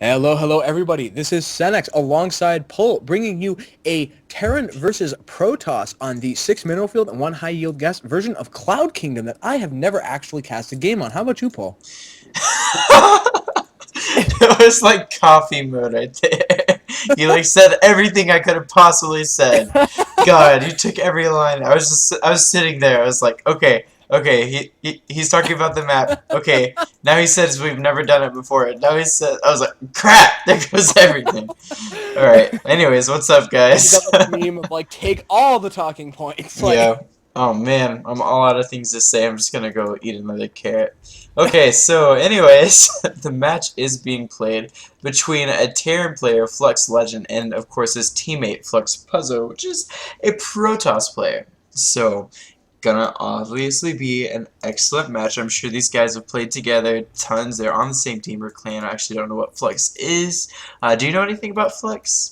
Hello, everybody. This is Senex alongside Pull, bringing you a Terran versus Protoss on the 6 minnow field and 1 high yield gas version of Cloud Kingdom that I have never actually cast a game on. How about you, Pull? It was like coffee mode right there. You like said everything I could have possibly said. God, you took every line. I was sitting there. I was like, okay, he's talking about the map. Okay, now he says we've never done it before. Now he said, I was like, crap, there goes everything. All right. Anyways, what's up, You guys? got like the meme of like take all the talking points. Yeah. Oh man, I'm all out of things to say. I'm just gonna go eat another carrot. Okay, so anyways, the match is being played between a Terran player, fluxLegend, and of course his teammate, fluxPuzo, which is a Protoss player. So, gonna obviously be an excellent match. I'm sure these guys have played together tons. They're on the same team or clan. I actually don't know what Flux is. Do you know anything about Flux?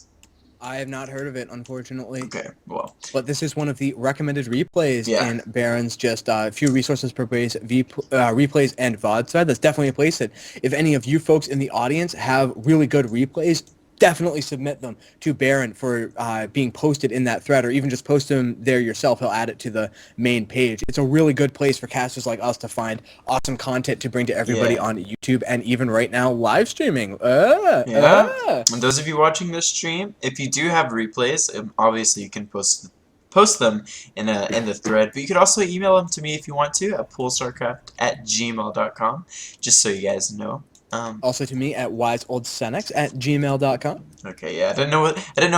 I have not heard of it, unfortunately. Okay, well, But this is one of the recommended replays yeah. in Baron's just a few resources per base, replays and VOD side. That's definitely a place that if any of you folks in the audience have really good replays, definitely submit them to Baron for being posted in that thread, or even just post them there yourself. He'll add it to the main page. It's a really good place for casters like us to find awesome content to bring to everybody Yeah. on YouTube, and even right now live streaming. Yeah, and those of you watching this stream, if you do have replays, obviously you can post them in the thread, but you could also email them to me if you want to at poolstarcraft@gmail.com, just so you guys know. Also to me at wiseoldsenex@gmail.com. Okay, yeah, I didn't know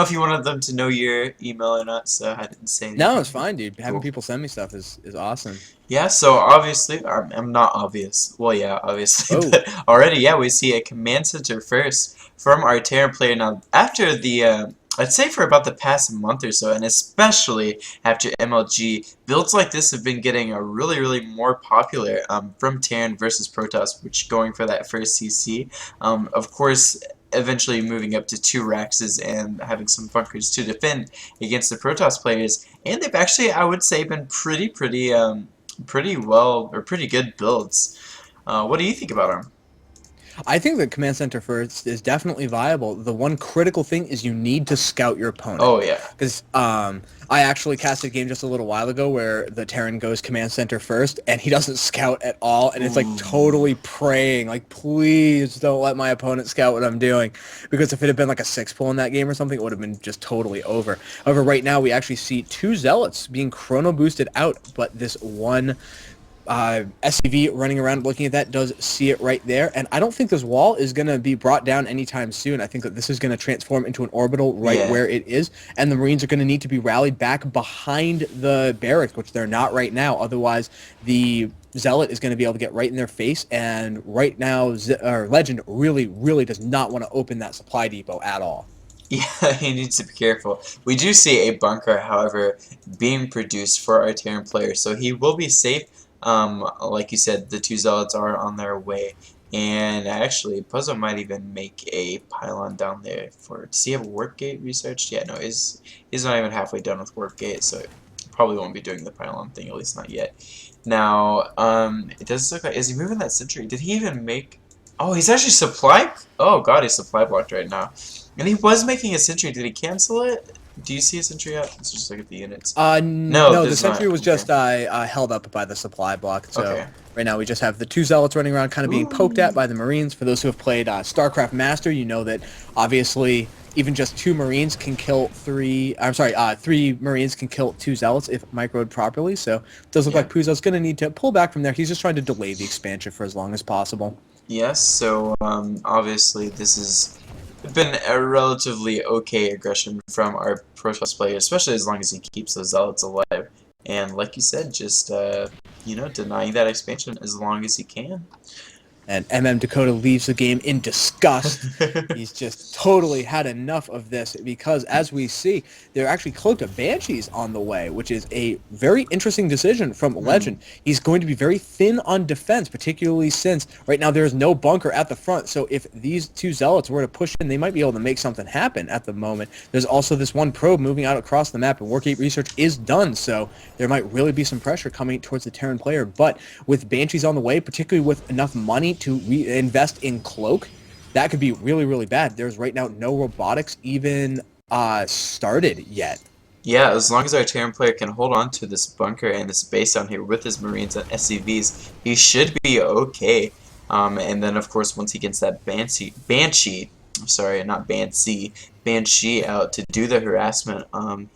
if you wanted them to know your email or not, so I didn't say No, it's anything. But fine, dude. Having cool. people send me stuff is awesome. Yeah, so obviously, I'm not obvious. Well, yeah, obviously, Oh, but already, yeah, we see a command center first from our Terran player. Now, after I'd say for about the past month or so, and especially after MLG, builds like this have been getting a really more popular from Terran versus Protoss, which going for that first CC. Of course, eventually moving up to 2 Raxes and having some bunkers to defend against the Protoss players. And they've actually, I would say, been pretty well or pretty good builds. What do you think about them? I think the command center first is definitely viable. The one critical thing is you need to scout your opponent. Oh yeah. Because I actually casted a game just a little while ago where the Terran goes command center first, and he doesn't scout at all, and it's like Ooh. totally praying, like, please don't let my opponent scout what I'm doing. Because if it had been like a 6 pull in that game or something, it would have been just totally over. However, right now we actually see 2 zealots being chrono boosted out, but this one SCV running around looking at that does see it right there, and I don't think this wall is going to be brought down anytime soon. I think that this is going to transform into an orbital right Yeah. where it is, and the Marines are going to need to be rallied back behind the barracks, which they're not right now. Otherwise, the Zealot is going to be able to get right in their face, and right now, Legend really does not want to open that supply depot at all. Yeah, he needs to be careful. We do see a bunker, however, being produced for our Terran player, so he will be safe. Like you said, the 2 Zealots are on their way. And actually, Puzzle might even make a pylon down there for. Does he have Warp Gate researched? Yeah, no, he's not even halfway done with Warp Gate, so probably won't be doing the pylon thing, at least not yet. Now, it does look like, is he moving that sentry? Did he even make? Oh, he's actually supply. Oh god, he's supply blocked right now. And he was making a sentry. Did he cancel it? Do you see a sentry out? Let's just look at the units. No, No, the there's sentry not. was Okay. just held up by the supply block. So Okay. right now we just have the 2 zealots running around, kind of being poked Ooh. at by the Marines. For those who have played StarCraft Master, you know that obviously even just 2 Marines can kill 3. I'm sorry, 3 Marines can kill 2 zealots if microed properly. So it does look Yeah. like Puzo's going to need to pull back from there. He's just trying to delay the expansion for as long as possible. Yes. So obviously this has been a relatively okay aggression from our Protoss player, especially as long as he keeps those zealots alive. And like you said, just denying that expansion as long as he can. And Dakota leaves the game in disgust. He's just totally had enough of this because, as we see, there are actually cloaked Banshees on the way, which is a very interesting decision from Hmm. Legend. He's going to be very thin on defense, particularly since right now there is no bunker at the front. So if these 2 Zealots were to push in, they might be able to make something happen at the moment. There's also this one probe moving out across the map, and Wargate research is done, so there might really be some pressure coming towards the Terran player. But with Banshees on the way, particularly with enough money to invest in Cloak, that could be really, really bad. There's right now no robotics even started yet. Yeah, as long as our Terran player can hold on to this bunker and this base down here with his Marines and SCVs, he should be okay. And then, of course, once he gets that Banshee out to do the harassment,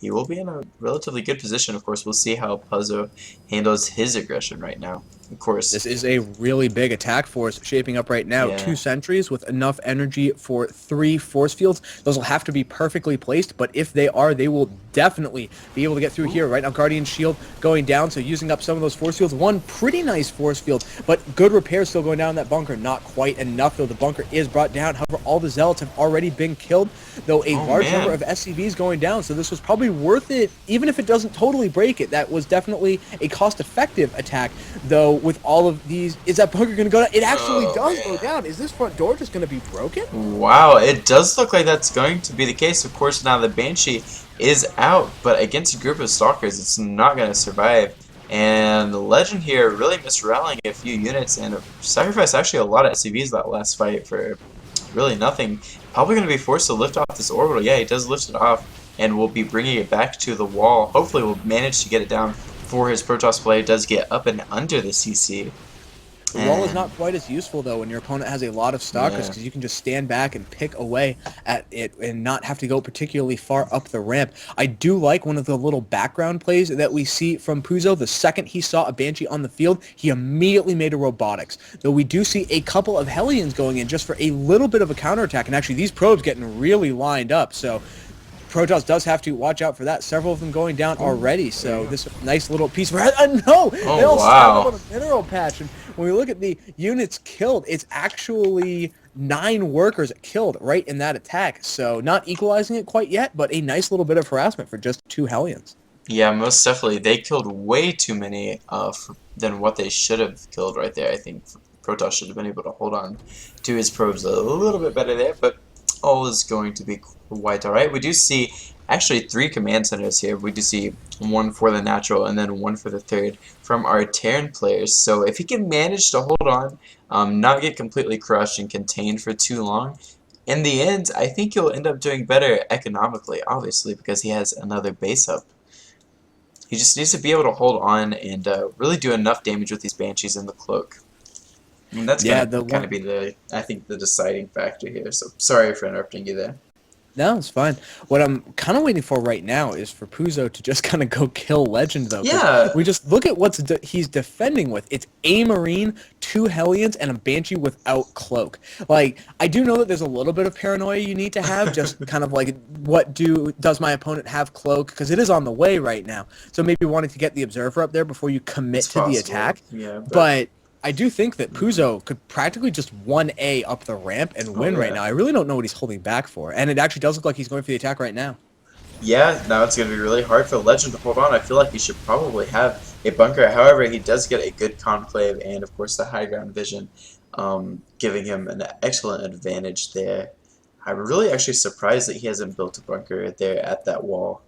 he will be in a relatively good position. Of course, we'll see how Puzo handles his aggression right now. Of course. This is a really big attack force shaping up right now. Yeah. 2 sentries with enough energy for 3 force fields. Those will have to be perfectly placed, but if they are, they will definitely be able to get through here. Right now, Guardian Shield going down, so using up some of those force fields. One pretty nice force field, but good repairs still going down in that bunker. Not quite enough, though. The bunker is brought down. However, all the Zealots have already been killed, though a large number of SCVs going down, so this was probably worth it, even if it doesn't totally break it. That was definitely a cost-effective attack, though. With all of these, is that bunker going to go down? It actually does go down. Is this front door just going to be broken? Wow, it does look like that's going to be the case. Of course, now the Banshee is out, but against a group of Stalkers, it's not going to survive. And the Legend here really misrallying a few units and sacrificed actually a lot of SCVs that last fight for really nothing. Probably going to be forced to lift off this orbital. Yeah, he does lift it off, and will be bringing it back to the wall. Hopefully we'll manage to get it down before his Protoss player does get up and under the CC. The wall is not quite as useful, though, when your opponent has a lot of Stalkers, because you can just stand back and pick away at it and not have to go particularly far up the ramp. I do like one of the little background plays that we see from Puzo. The second he saw a Banshee on the field, he immediately made a robotics. Though we do see a couple of Hellions going in just for a little bit of a counterattack, and actually these probes getting really lined up, so Protoss does have to watch out for that. Several of them going down already, so this nice little piece of... no! They all stand up on a mineral patch, and when we look at the units killed, it's actually 9 workers killed right in that attack, so not equalizing it quite yet, but a nice little bit of harassment for just 2 Hellions. Yeah, most definitely. They killed way too many than what they should have killed right there. I think Protoss should have been able to hold on to his probes a little bit better there, but all is going to be quite alright. We do see actually 3 command centers here. We do see 1 for the natural and then 1 for the third from our Terran players. So if he can manage to hold on, not get completely crushed and contained for too long, in the end, I think he'll end up doing better economically, obviously, because he has another base up. He just needs to be able to hold on and really do enough damage with these Banshees in the cloak. And that's going to kind of be I think, the deciding factor here. So sorry for interrupting you there. No, it's fine. What I'm kind of waiting for right now is for Puzo to just kind of go kill Legend, though. Yeah. We just look at what he's defending with. It's a Marine, 2 Hellions, and a Banshee without cloak. Like, I do know that there's a little bit of paranoia you need to have, just kind of like, does my opponent have cloak? Because it is on the way right now. So maybe wanting to get the Observer up there before you commit to the attack. Yeah, but I do think that Puzo could practically just 1A up the ramp and win right now. I really don't know what he's holding back for. And it actually does look like he's going for the attack right now. Yeah, now it's going to be really hard for Legend to hold on. I feel like he should probably have a bunker. However, he does get a good conclave and, of course, the high ground vision, giving him an excellent advantage there. I'm really actually surprised that he hasn't built a bunker there at that wall.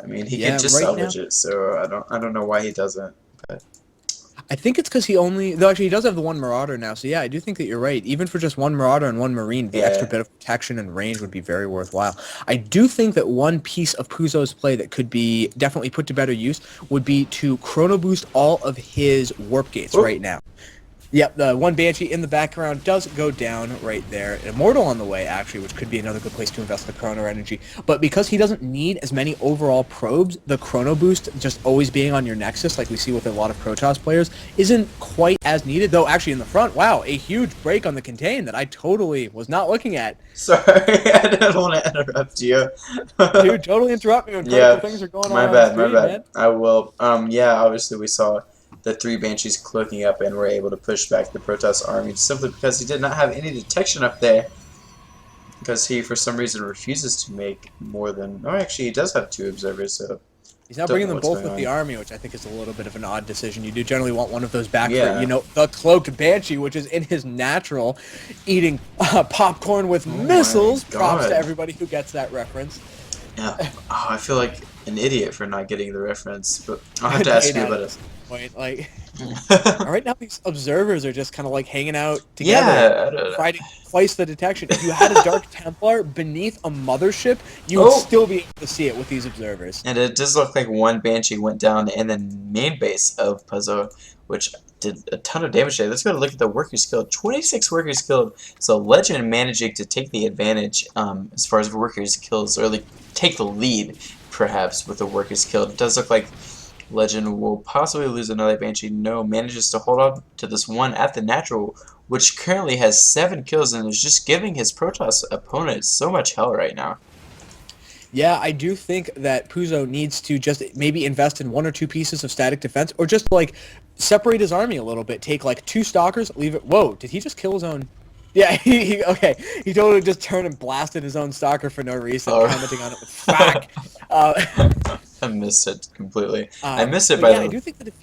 I mean, he could just salvage it, so I don't know why he doesn't. But I think it's because though actually he does have the 1 Marauder now, so yeah, I do think that you're right. Even for just 1 Marauder and 1 Marine, the extra bit of protection and range would be very worthwhile. I do think that one piece of Puzo's play that could be definitely put to better use would be to chrono boost all of his warp gates right now. Yep, the 1 Banshee in the background does go down right there. An Immortal on the way, actually, which could be another good place to invest the Chrono energy. But because he doesn't need as many overall probes, the Chrono boost just always being on your Nexus, like we see with a lot of Protoss players, isn't quite as needed. Though, actually, in the front, wow, a huge break on the contain that I totally was not looking at. Sorry, I didn't want to interrupt you. Dude, totally interrupt me when things are going on. My bad. Man. I will. Yeah, obviously we saw the 3 Banshees cloaking up and were able to push back the Protoss army simply because he did not have any detection up there. Because he, for some reason, refuses to make more than... Oh, actually, he does have 2 observers, so... He's not bringing them both with the army, which I think is a little bit of an odd decision. You do generally want one of those back for, the cloaked Banshee, which is in his natural, eating popcorn with missiles. Props to everybody who gets that reference. Yeah. Oh, I feel like an idiot for not getting the reference, but I'll have to ask you about it. point. Like, right now these observers are just kind of like hanging out together, Yeah. I don't know. trying to place the detection. If you had a Dark Templar beneath a mothership, you would Oh, still be able to see it with these observers. and it does look like one Banshee went down in the main base of Puzo, which did a ton of damage there. Let's go look at the workers killed. 26 workers killed. So Legend managing to take the advantage as far as workers kills, or like take the lead, perhaps, with the workers killed. It does look like Legend will possibly lose another Banshee. No, manages to hold on to this one at the natural, which currently has 7 kills and is just giving his Protoss opponent so much hell right now. Yeah, I do think that Puzo needs to just maybe invest in 1 or 2 pieces of static defense, or just like separate his army a little bit. Take like 2 stalkers, leave it. Whoa, did he just kill his own? Yeah, okay. He totally just turned and blasted his own stalker for no reason, Oh. commenting on it with "fuck." I missed it completely. I missed it But by yeah, I the... do think that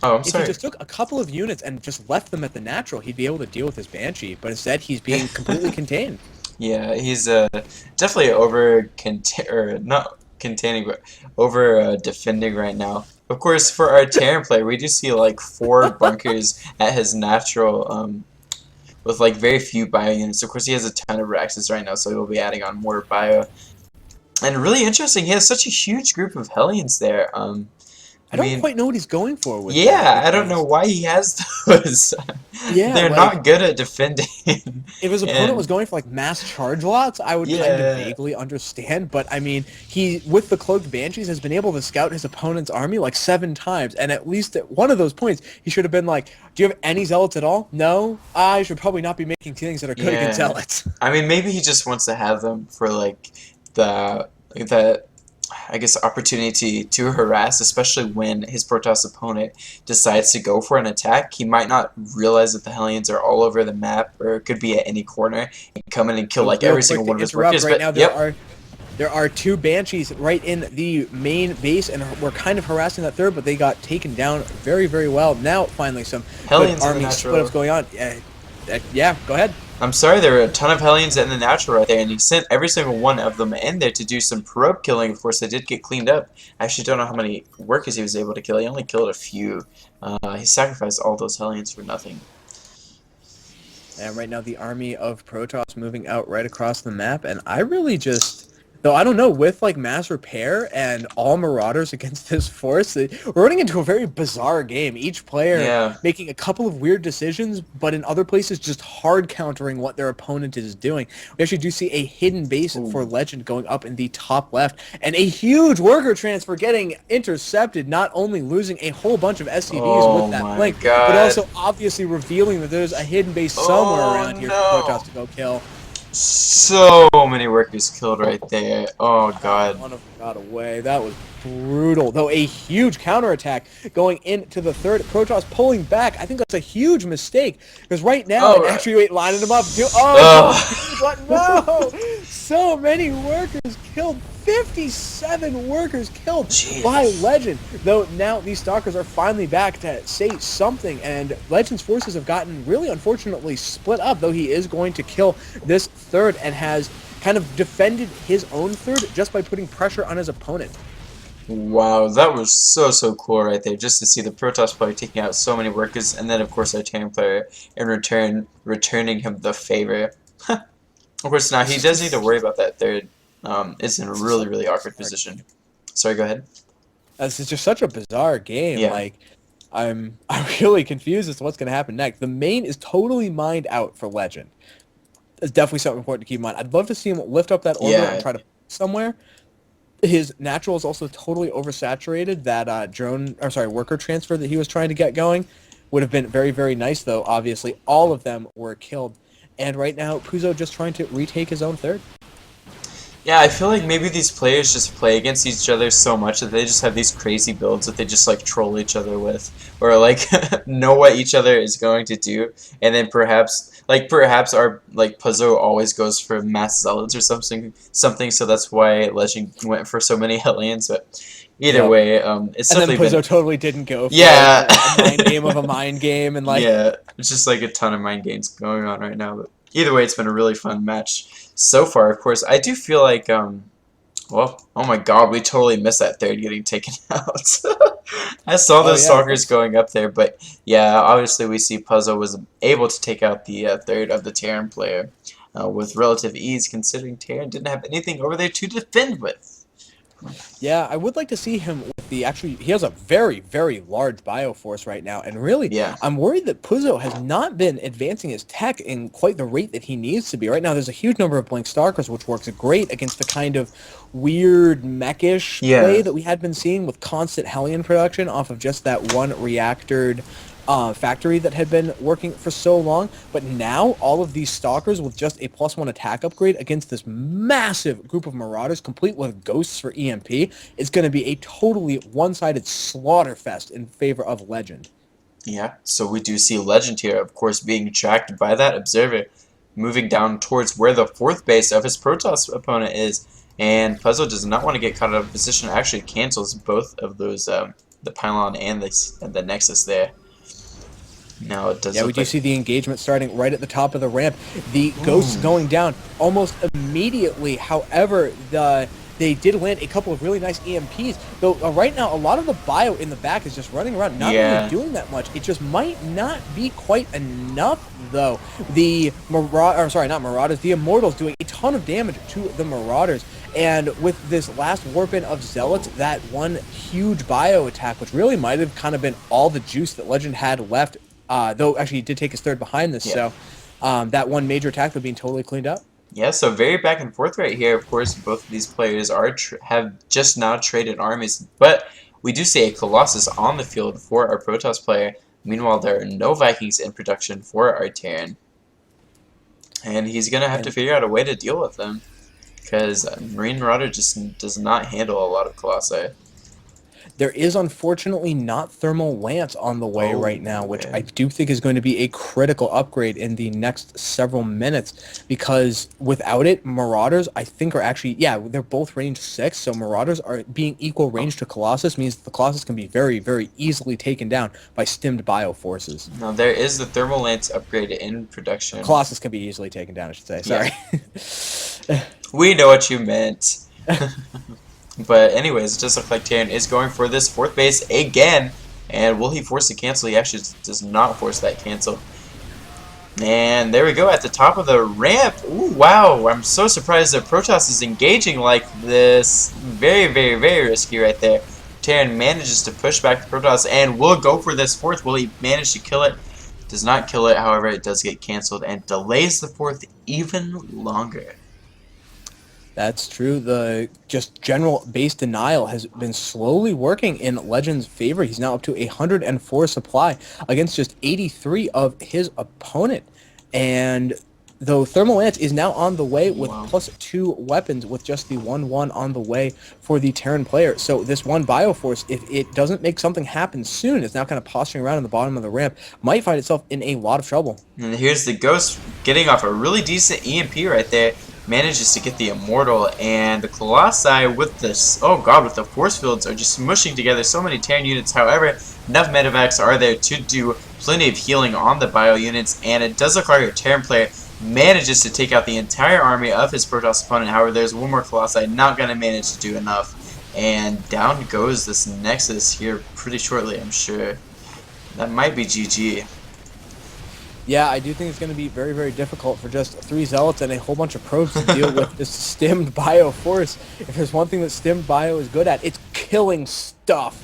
Oh, I'm if he sorry. just took a couple of units and just left them at the natural, he'd be able to deal with his Banshee. But instead, he's being completely contained. Yeah, he's definitely over or not containing, but over defending right now. Of course, for our Terran player, we do see like 4 bunkers at his natural, with like very few bio units. Of course, he has a ton of Raxes right now, so he'll be adding on more bio. And really interesting, he has such a huge group of Hellions there. I I don't mean, quite know what he's going for with that, yeah, I don't know because why he has those. yeah, They're like not good at defending. if his opponent was And going for like mass charge lots, I would kind of yeah, vaguely understand. But I mean, he with the cloaked banshees has been able to scout his opponent's army like 7 times, and at least at one of those points, he should have been like, "Do you have any zealots at all? No, I should probably not be making things that are good against yeah. zealots." I mean, maybe he just wants to have them for the I guess opportunity to harass, especially when his Protoss opponent decides to go for an attack. He might not realize that the Hellions are all over the map, or it could be at any corner, and come in and kill So like real every quick single to one of his interrupt, workers. right But now yep. there are 2 banshees right in the main base, and we're kind of harassing that third, but they got taken down very, very well. Now, finally, some Hellions good in the army split-ups natural. going on. Yeah, go ahead. I'm sorry, there were a ton of Hellions in the natural right there, and he sent every single one of them in there to do some probe killing. Of course, they did get cleaned up. I actually don't know how many workers he was able to kill. He only killed a few. He sacrificed all those Hellions for nothing. And right now, the army of Protoss moving out right across the map, and I really just... Though I don't know, with like mass repair and all marauders against this force, we're running into a very bizarre game. Each player Yeah. making a couple of weird decisions, but in other places just hard countering what their opponent is doing. We actually do see a hidden base for Ooh. Legend going up in the top left, and a huge worker transfer getting intercepted, not only losing a whole bunch of SCVs with Oh that my blink, but god. also obviously revealing that there's a hidden base somewhere Oh around here for no. Protoss to go kill. So many workers killed right there. Oh god. One of them got away. That was brutal. Though a huge counterattack going into the third. Protoss pulling back. I think that's a huge mistake. Because right now, Oh, and actually, wait, lining them up. ugh. No! So many workers killed. 57 workers killed by Jesus. Legend. Though now these Stalkers are finally back to say something. And Legend's forces have gotten really unfortunately split up. Though he is going to kill this third and has kind of defended his own third just by putting pressure on his opponent. Wow, that was so cool right there, just to see the Protoss player taking out so many workers, and then of course our Terran player in return returning him the favor. Of course, now he does need to worry about that third. Is in a really awkward position. Sorry, go ahead. This is just such a bizarre game. Yeah. Like, I'm really confused as to what's going to happen next. The main is totally mined out for Legend. It's definitely something important to keep in mind. I'd love to see him lift up that orbiter Yeah. and try to somewhere. His natural is also totally oversaturated. That worker transfer that he was trying to get going would have been very nice, though. Obviously, all of them were killed. And right now, Puzo just trying to retake his own third. Yeah, I feel like maybe these players just play against each other so much that they just have these crazy builds that they just like troll each other with, or like know what each other is going to do, and then perhaps our like Puzo always goes for mass zealots or something, so that's why Legend went for so many Hellions. But either Yep. way, it's And then definitely Puzo been totally didn't go for yeah, a mind game of a mind game, and like yeah, it's just like a ton of mind games going on right now. But either way, it's been a really fun match so far. Of course, I do feel like Well, oh my god, we totally missed that third getting taken out. I saw Oh those yeah, stalkers whoops. going up there, but yeah, obviously we see Puzo was able to take out the third of the Terran player with relative ease, considering Terran didn't have anything over there to defend with. Yeah, I would like to see him with the actually. He has a very, very large bioforce right now, and really, Yeah, I'm worried that Puzo has not been advancing his tech in quite the rate that he needs to be. Right now, there's a huge number of Blink Stalkers, which works great against the kind of weird mechish yeah. play that we had been seeing with constant Hellion production off of just that one reactored factory that had been working for so long. But now all of these stalkers with just a +1 attack upgrade against this massive group of marauders, complete with ghosts for EMP, is going to be a totally one-sided slaughter fest in favor of Legend. Yeah, so we do see Legend here, of course, being tracked by that observer, moving down towards where the fourth base of his Protoss opponent is, and Puzzle does not want to get caught out of position. Actually, cancels both of those, the pylon and the Nexus there. Now it does Yeah, we look do like, see the engagement starting right at the top of the ramp. The ghosts ooh, going down almost immediately. However, they did land a couple of really nice EMPs. Though right now, a lot of the bio in the back is just running around, not really yeah, doing that much. It just might not be quite enough, though. The not Marauders, the Immortals doing a ton of damage to the Marauders. And with this last warp-in of Zealots, that one huge bio attack, which really might have kind of been all the juice that Legend had left, though actually he did take his third behind this, yeah. so that one major attack would be totally cleaned up. Yeah, so very back and forth right here. Of course, both of these players are have just now traded armies, but we do see a Colossus on the field for our Protoss player. Meanwhile, there are no Vikings in production for our Terran, and he's gonna have to And figure out a way to deal with them because Marine Marauder just does not handle a lot of Colossi. there is unfortunately not Thermal Lance on the way Oh, right now, which I okay. do think is going to be a critical upgrade in the next several minutes, because without it, Marauders, I think, are actually, yeah, they're both range 6, so Marauders are being equal range to Colossus, means the Colossus can be very, very easily taken down by stimmed bio forces. Now there is the Thermal Lance upgrade in production. Colossus can be easily taken down, I should say, Yeah, sorry. we know what you meant. But anyways, it does look like Terran is going for this fourth base again. And will he force the cancel? He actually does not force that cancel. And there we go at the top of the ramp. Ooh, wow, I'm so surprised that Protoss is engaging like this. Very, very, very risky right there. Terran manages to push back the Protoss and will go for this fourth. Will he manage to kill it? Does not kill it, however, it does get canceled and delays the fourth even longer. That's true. The just general base denial has been slowly working in Legend's favor. He's now up to 104 supply against just 83 of his opponent. And though Thermal Lance is now on the way with Wow. +2 weapons, with just the 1/1 on the way for the Terran player. So this one Bioforce, if it doesn't make something happen soon, it's now kind of posturing around in the bottom of the ramp, might find itself in a lot of trouble. And here's the Ghost getting off a really decent EMP right there. Manages to get the Immortal, and the Colossi with this, oh god, with the force fields are just smushing together so many Terran units. However, enough medevacs are there to do plenty of healing on the bio units, and it does look like our Terran player manages to take out the entire army of his Protoss opponent. However, there's one more Colossi, not going to manage to do enough. And down goes this Nexus here pretty shortly, I'm sure. That might be GG. Yeah, I do think it's going to be very, very difficult for just 3 Zealots and a whole bunch of probes to deal with this stimmed bio force. If there's one thing that stimmed bio is good at, it's killing stuff.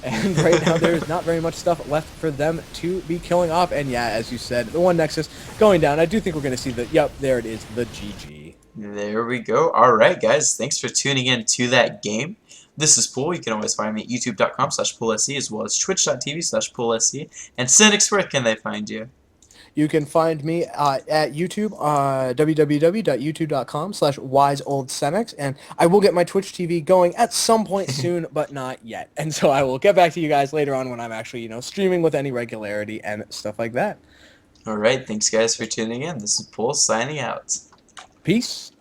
And right now there's not very much stuff left for them to be killing off. And yeah, as you said, the one Nexus going down. I do think we're going to see the, yep, there it is, the GG. There we go. Alright, guys. Thanks for tuning in to that game. This is Pool. You can always find me at youtube.com/PoolSC as well as twitch.tv/PoolSC. And Senex, where can they find you? You can find me at YouTube, www.youtube.com/wiseoldsenex, and I will get my Twitch TV going at some point soon, but not yet. And so I will get back to you guys later on when I'm actually, streaming with any regularity and stuff like that. Alright, thanks guys for tuning in. This is Pool signing out. Peace.